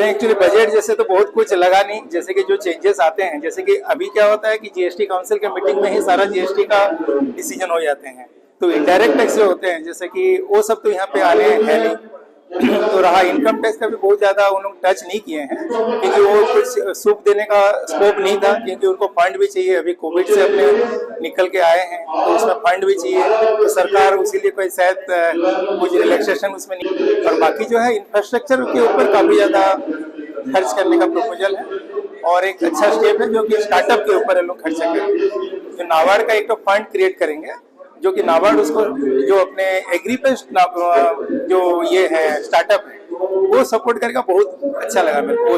नहीं, actually budget जैसे तो बहुत कुछ लगा नहीं। जैसे कि जो चेंजेस आते हैं, जैसे कि अभी क्या होता है कि जीएसटी काउंसिल के मीटिंग में ही सारा जीएसटी का डिसीजन हो जाते हैं। तो इनडायरेक्ट टैक्स जो होते हैं, जैसे कि वो सब तो यहाँ पे आने है नहीं। तो रहा इनकम टैक्स का भी बहुत ज्यादा उन लोग टच नहीं किए हैं, क्योंकि वो कुछ सूप देने का स्कोप नहीं था, क्योंकि उनको फंड भी चाहिए। अभी कोविड से अपने निकल के आए हैं, तो उसमें फंड भी चाहिए। तो सरकार उसीलिए कोई शायद कुछ रिलैक्सेशन उसमें नहीं। और बाकी जो है इंफ्रास्ट्रक्चर के ऊपर काफी ज्यादा खर्च करने का प्रपोजल है, और एक अच्छा स्टेप है जो कि स्टार्टअप के ऊपर लोग खर्च करेंगे। जो नाबार्ड का एक तो फंड क्रिएट करेंगे, जो कि नाबार्ड उसको जो अपने एग्री पे जो ये है स्टार्टअप है वो सपोर्ट करेगा। बहुत अच्छा लगा मेरे को।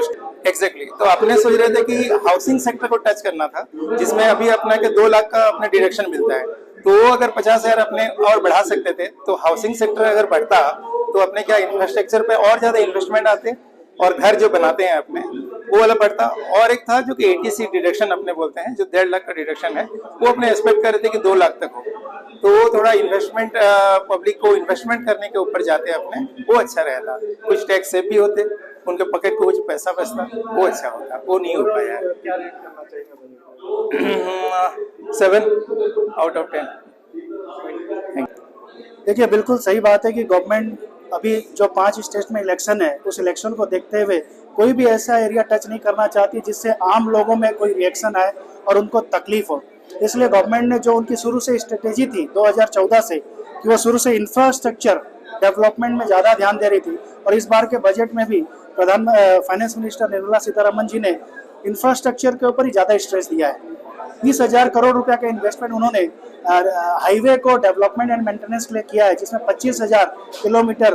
एग्जैक्टली। तो अपने सोच रहे थे कि हाउसिंग सेक्टर को टच करना था, जिसमें अभी अपना के 2 लाख का अपने डायरेक्शन मिलता है। तो वो अगर 50,000 अपने और बढ़ा सकते थे, तो हाउसिंग सेक्टर अगर बढ़ता तो अपने क्या इंफ्रास्ट्रक्चर पे और ज्यादा इन्वेस्टमेंट आते, और घर जो बनाते हैं अपने वो वाला बढ़ता। और एक था जो कि एटीसी डिडक्शन अपने बोलते हैं, जो 1.5 लाख का डिडक्शन है, वो अपने एक्सपेक्ट कर रहे थे कि 2 लाख तक हो। तो वो थोड़ा इन्वेस्टमेंट, पब्लिक को इन्वेस्टमेंट करने के ऊपर जाते अपने, वो अच्छा रहता। कुछ टैक्स सेव भी होते, उनके पॉकेट को कुछ पैसा बचता, वो अच्छा होता। वो नहीं हो पाया। 7/10। देखिए, बिल्कुल सही बात है कि गवर्नमेंट अभी जो 5 स्टेट में इलेक्शन है, उस इलेक्शन को देखते हुए कोई भी ऐसा एरिया टच नहीं करना चाहती जिससे आम लोगों में कोई रिएक्शन आए और उनको तकलीफ हो। इसलिए गवर्नमेंट ने जो उनकी शुरू से स्ट्रेटेजी थी 2014 से, कि वो शुरू से इंफ्रास्ट्रक्चर डेवलपमेंट में ज़्यादा ध्यान दे रही थी, और इस बार के बजट में भी फाइनेंस मिनिस्टर निर्मला सीतारमन जी ने इंफ्रास्ट्रक्चर के ऊपर ही ज़्यादा स्ट्रेस दिया है। 20,000 करोड़ रुपया का इन्वेस्टमेंट उन्होंने हाईवे को डेवलपमेंट एंड मेंटेनेंस के लिए किया है, जिसमें 25,000 किलोमीटर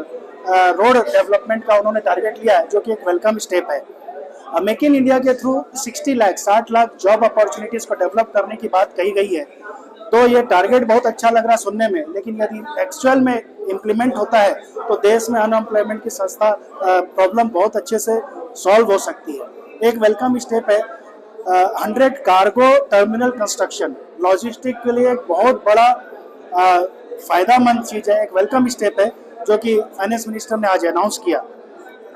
रोड डेवलपमेंट का उन्होंने टारगेट लिया है, जो कि एक वेलकम स्टेप है। मेक इन इंडिया के थ्रू 60 लाख जॉब अपॉर्चुनिटीज को डेवलप करने की बात कही गई है। तो ये टारगेट बहुत अच्छा लग रहा है सुनने में, लेकिन यदि एक्चुअल में इम्प्लीमेंट होता है तो देश में अनएम्प्लॉयमेंट की संस्था प्रॉब्लम बहुत अच्छे से सॉल्व हो सकती है। एक वेलकम स्टेप है 100 कार्गो टर्मिनल कंस्ट्रक्शन, लॉजिस्टिक के लिए एक बहुत बड़ा फायदामंद चीज़ है, एक वेलकम स्टेप है, जो कि फाइनेंस मिनिस्टर ने आज अनाउंस किया।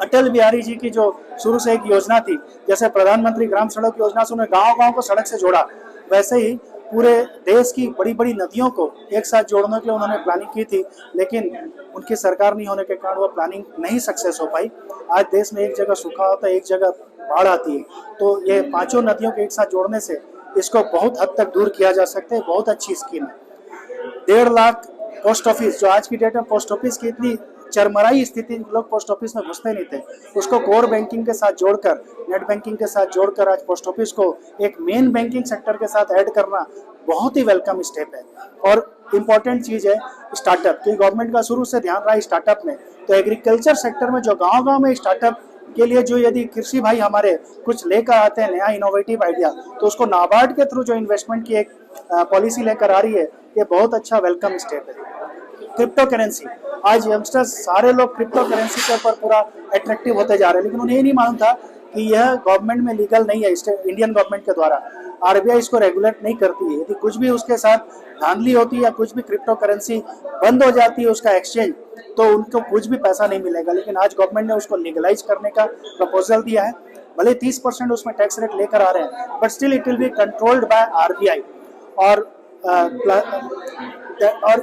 अटल बिहारी जी की जो शुरू से एक योजना थी, जैसे प्रधानमंत्री ग्राम सड़क योजना से उन्हें गांव-गांव को सड़क से जोड़ा, वैसे ही पूरे देश की बड़ी-बड़ी नदियों को एक साथ जोड़ने के लिए उन्होंने प्लानिंग की थी, लेकिन उनकी सरकार नहीं होने के कारण वो प्लानिंग नहीं सक्सेस हो पाई। आज देश में एक जगह सूखा होता है, एक जगह बाढ़ आती है, तो ये 5 नदियों को एक साथ जोड़ने से इसको बहुत हद तक दूर किया जा सकता है। बहुत अच्छी स्कीम है। 1.5 लाख पोस्ट ऑफिस, जो आज की डेट में पोस्ट ऑफिस की इतनी चरमराई स्थिति, लोग पोस्ट ऑफिस में घुसते नहीं थे, उसको कोर बैंकिंग के साथ जोड़कर, नेट बैंकिंग के साथ जोड़कर आज पोस्ट ऑफिस को एक मेन बैंकिंग सेक्टर के साथ ऐड करना बहुत ही वेलकम स्टेप है। और इम्पॉर्टेंट चीज़ है स्टार्टअप, क्योंकि गवर्नमेंट का शुरू से ध्यान रहा स्टार्टअप में। तो एग्रीकल्चर सेक्टर में जो गाँव-गाँव में स्टार्टअप के लिए जो यदि कृषि भाई हमारे कुछ लेकर आते हैं नया इनोवेटिव आइडिया, तो उसको नाबार्ड के थ्रू जो इन्वेस्टमेंट की एक पॉलिसी लेकर आ रही है, ये बहुत अच्छा वेलकम स्टेप है। क्रिप्टो करेंसी, आज यंगस्टर्स सारे लोग क्रिप्टो करेंसी के ऊपर पूरा अट्रैक्टिव होते जा रहे हैं, लेकिन उन्हें नहीं मालूम था कि यह गवर्नमेंट में लीगल नहीं है। इंडियन गवर्नमेंट के द्वारा आरबीआई इसको रेगुलेट नहीं करती है। यदि कुछ भी उसके साथ धांधली होती है या कुछ भी क्रिप्टो करेंसी बंद हो जाती है उसका एक्सचेंज, तो उनको कुछ भी पैसा नहीं मिलेगा। लेकिन आज गवर्नमेंट ने उसको लीगलाइज करने का प्रपोजल दिया है। भले 30% उसमें टैक्स रेट लेकर आ रहे हैं, but still it will be controlled by RBI. और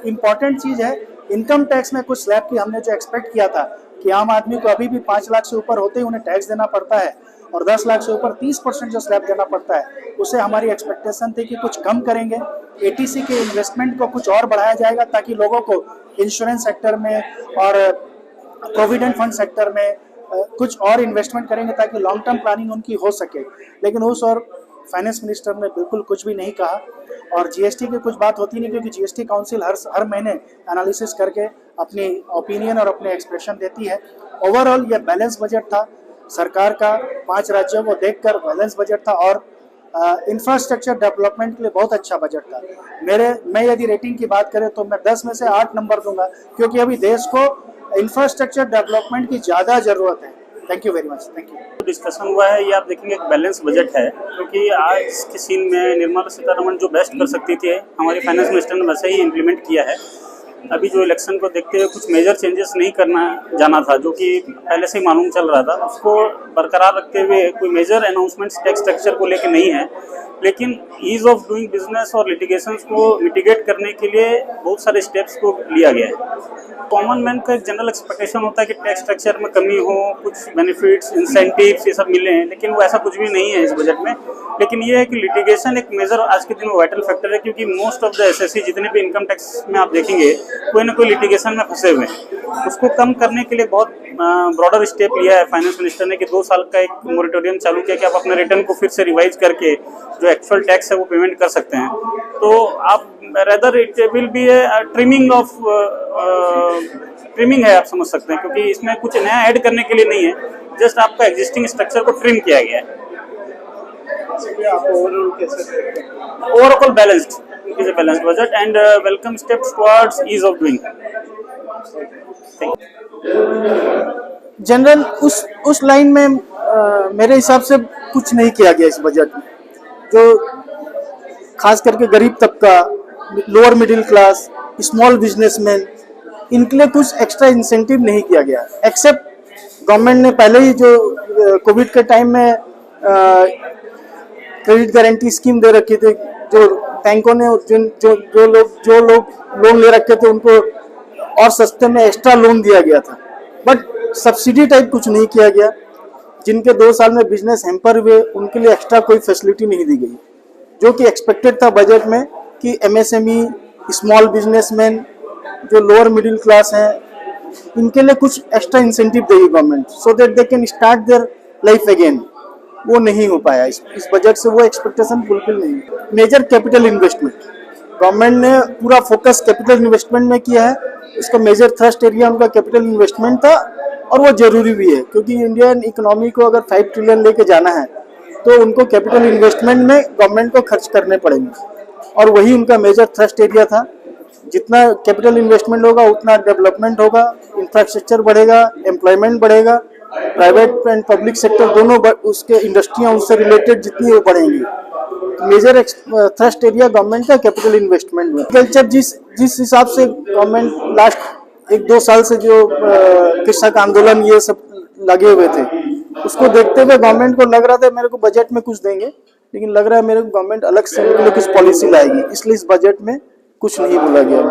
इम्पॉर्टेंट चीज़ है, इनकम टैक्स में कुछ स्लैब की हमने जो एक्सपेक्ट किया था कि आम आदमी को अभी भी 5 लाख से ऊपर होते ही उन्हें टैक्स देना पड़ता है, और 10 लाख से ऊपर 30% जो स्लैब देना पड़ता है, उसे हमारी एक्सपेक्टेशन थी कि कुछ कम करेंगे। एटीसी के इन्वेस्टमेंट को कुछ और बढ़ाया जाएगा, ताकि लोगों को इंश्योरेंस सेक्टर में और प्रोविडेंट फंड सेक्टर में कुछ और इन्वेस्टमेंट करेंगे, ताकि लॉन्ग टर्म प्लानिंग उनकी हो सके। लेकिन उस और फाइनेंस मिनिस्टर ने बिल्कुल कुछ भी नहीं कहा। और जीएसटी की कुछ बात होती नहीं, क्योंकि जीएसटी काउंसिल हर महीने एनालिसिस करके अपनी ओपिनियन और अपने एक्सप्रेशन देती है। ओवरऑल ये बैलेंस बजट था सरकार का, 5 राज्यों को देखकर बैलेंस बजट था, और इंफ्रास्ट्रक्चर डेवलपमेंट के लिए बहुत अच्छा बजट था। मैं यदि रेटिंग की बात करें तो मैं 10 में से 8 नंबर दूंगा, क्योंकि अभी देश को इंफ्रास्ट्रक्चर डेवलपमेंट की ज़्यादा ज़रूरत है। Thank you very much. Thank you. Discussion हुआ है, ये आप देखेंगे एक बैलेंस बजट है, क्योंकि आज के सीन में निर्मला सीतारमण जो बेस्ट कर सकती थी, हमारी फाइनेंस मिनिस्टर ने वैसे ही इम्प्लीमेंट किया है। अभी जो इलेक्शन को देखते हुए कुछ मेजर चेंजेस नहीं करना जाना था, जो कि पहले से ही मालूम चल रहा था, उसको बरकरार रखते हुए कोई मेजर अनाउंसमेंट्स टैक्स स्ट्रक्चर को लेकर नहीं है, लेकिन ईज ऑफ डूइंग बिजनेस और लिटिगेशंस को मिटिगेट करने के लिए बहुत सारे स्टेप्स को लिया गया है। कॉमन मैन का एक जनरल एक्सपेक्टेशन होता है कि टैक्स स्ट्रक्चर में कमी हो, कुछ बेनिफिट्स, इंसेंटिव्स ये सब मिले हैं, लेकिन वो ऐसा कुछ भी नहीं है इस बजट में। लेकिन ये है कि लिटिगेशन एक मेजर आज के दिन में वाइटल फैक्टर है, क्योंकि मोस्ट ऑफ द एसएससी जितने भी इनकम टैक्स में आप देखेंगे कोई ना कोई लिटिगेशन में फंसे हुए हैं। उसको कम करने के लिए बहुत ब्रॉडर स्टेप लिया है फाइनेंस मिनिस्टर ने कि 2 साल का एक मोरेटोरियम चालू किया कि आप अपने रिटर्न को फिर से रिवाइज करके जो एक्चुअल टैक्स है वो पेमेंट कर सकते हैं। तो आप rather it will be trimming है, आप समझ सकते हैं, क्योंकि इसमें कुछ नया ऐड करने के लिए नहीं है, जस्ट आपका एग्जिस्टिंग स्ट्रक्चर को ट्रिम किया गया है। Overall balanced, it is a balanced budget and welcome steps towards ease of doing. General उस लाइन में मेरे हिसाब से कुछ नहीं किया गया इस बजट में, जो खास करके गरीब तबका, lower middle class, small businessman, इनके लिए कुछ एक्स्ट्रा इंसेंटिव नहीं किया गया। एक्सेप्ट गवर्नमेंट ने पहले ही जो कोविड के टाइम में क्रेडिट गारंटी स्कीम दे रखी थी, जो बैंकों ने जो लोग लोन ले रखे थे उनको और सस्ते में एक्स्ट्रा लोन दिया गया था, बट सब्सिडी टाइप कुछ नहीं किया गया। जिनके 2 साल में बिजनेस हैम्पर हुए उनके लिए एक्स्ट्रा कोई फैसिलिटी नहीं दी गई, जो कि एक्सपेक्टेड था बजट में कि एमएसएमई, स्मॉल बिजनेसमैन, जो लोअर मिडिल क्लास हैं, इनके लिए कुछ एक्स्ट्रा इंसेंटिव देगी government, so that they can start their life again. वो नहीं हो पाया इस बजट से, वो एक्सपेक्टेशन फुलफिल नहीं। मेजर कैपिटल इन्वेस्टमेंट, गवर्नमेंट ने पूरा फोकस कैपिटल इन्वेस्टमेंट में किया है। इसका मेजर थ्रस्ट एरिया उनका कैपिटल इन्वेस्टमेंट था, और वो जरूरी भी है, क्योंकि इंडियन इकोनॉमी को अगर 5 ट्रिलियन लेके जाना है तो उनको कैपिटल इन्वेस्टमेंट में गवर्नमेंट को खर्च करने पड़ेंगे, और वही उनका मेजर थ्रस्ट एरिया था। जितना कैपिटल इन्वेस्टमेंट होगा उतना डेवलपमेंट होगा, इंफ्रास्ट्रक्चर बढ़ेगा, एम्प्लॉयमेंट बढ़ेगा, प्राइवेट एंड पब्लिक सेक्टर दोनों उसके इंडस्ट्रियाँ उससे रिलेटेड जितनी वो बढ़ेंगी। मेजर थ्रस्ट एरिया गवर्नमेंट का कैपिटल इन्वेस्टमेंट में। एग्रीकल्चर जिस हिसाब से गवर्नमेंट लास्ट 1-2 साल से जो कृषक आंदोलन ये सब लगे हुए थे, उसको देखते हुए गवर्नमेंट को लग रहा था मेरे को बजट में कुछ देंगे, लेकिन लग रहा है मेरे को गवर्नमेंट अलग से उनके लिए कुछ पॉलिसी लाएगी, इसलिए इस बजट में कुछ नहीं बोला गया।